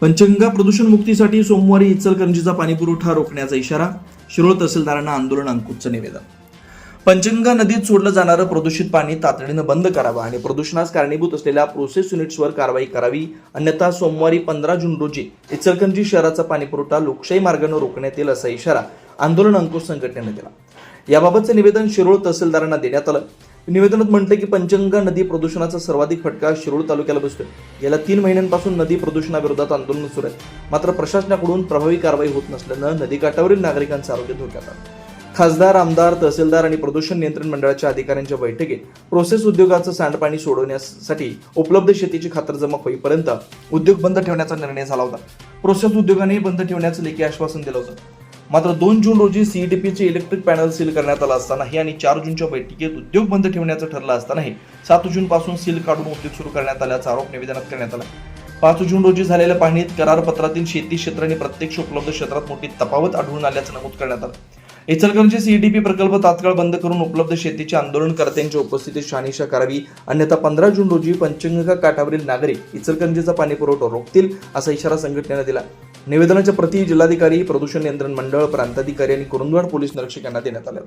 पंचगंगा प्रदूषण मुक्तीसाठी सोमवारी इचलकरंजीचा पाणीपुरवठा रोखण्याचा इशारा. शिरोळ तहसीलदारांना आंदोलन अंकुशचं निवेदन. पंचगंगा नदीत सोडलं जाणारं प्रदूषित पाणी तातडीनं बंद करावं आणि प्रदूषणास कारणीभूत असलेल्या प्रोसेस युनिट्सवर कारवाई करावी, अन्यथा सोमवारी 15 जून रोजी इचलकरंजी शहराचा पाणीपुरवठा लोकशाही मार्गाने रोखण्यात येईल असा इशारा आंदोलन अंकुश संघटनेनं दिला. याबाबतचं निवेदन शिरोळ तहसीलदारांना देण्यात आलं. निवेदनात म्हटलं की पंचगंगा नदी प्रदूषणाचा सर्वाधिक फटका शिरोळ तालुक्याला बसतोय. गेल्या 3 महिन्यांपासून नदी प्रदूषणाविरोधात आंदोलन सुरू आहे. मात्र प्रशासनाकडून प्रभावी कारवाई होत नसल्यानं नदीकाठावरील नागरिकांचं आरोग्य धोक्यात आलं. खासदार, आमदार, तहसीलदार आणि प्रदूषण नियंत्रण मंडळाच्या अधिकाऱ्यांच्या बैठकीत प्रोसेस उद्योगाचं सांडपाणी सोडवण्यासाठी उपलब्ध शेतीची खातरजमा होईपर्यंत उद्योग बंद ठेवण्याचा निर्णय झाला होता. प्रोसेस उद्योगाने बंद ठेवण्याचं लेखी आश्वासन दिलं होतं. मात्र 2 जून रोजी सीईटीपीचे इलेक्ट्रिक पॅनल सील करण्यात आला असतानाही आणि 4 जूनच्या बैठकीत उद्योग बंद ठेवण्याचं ठरलं असतानाही 7 जून पासून सील काढून उद्योग सुरू करण्यात आल्याचा आरोप निवेदनात करण्यात आला. 5 जून रोजी झालेल्या पाहणीत करारपत्रातील शेती क्षेत्र आणि प्रत्यक्ष उपलब्ध क्षेत्रात मोठी तफावत आढळून आल्याचं नमूद करण्यात आलं. इचलकरंजी सीईटीपी प्रकल्प तात्काळ बंद करून उपलब्ध शेतीच्या आंदोलनकर्त्यांच्या उपस्थितीत शहानिशा करावी, अन्यथा 15 जून रोजी पंचगंगा काठावरील नागरिक इचलकरंजीचा पाणीपुरवठा रोखतील असा इशारा संघटनेनं दिला. निवेदनाच्या प्रती जिल्हाधिकारी, प्रदूषण नियंत्रण मंडळ, प्रांताधिकारी आणि कुरुंदवाड पोलीस निरीक्षक यांना देण्यात आल्या.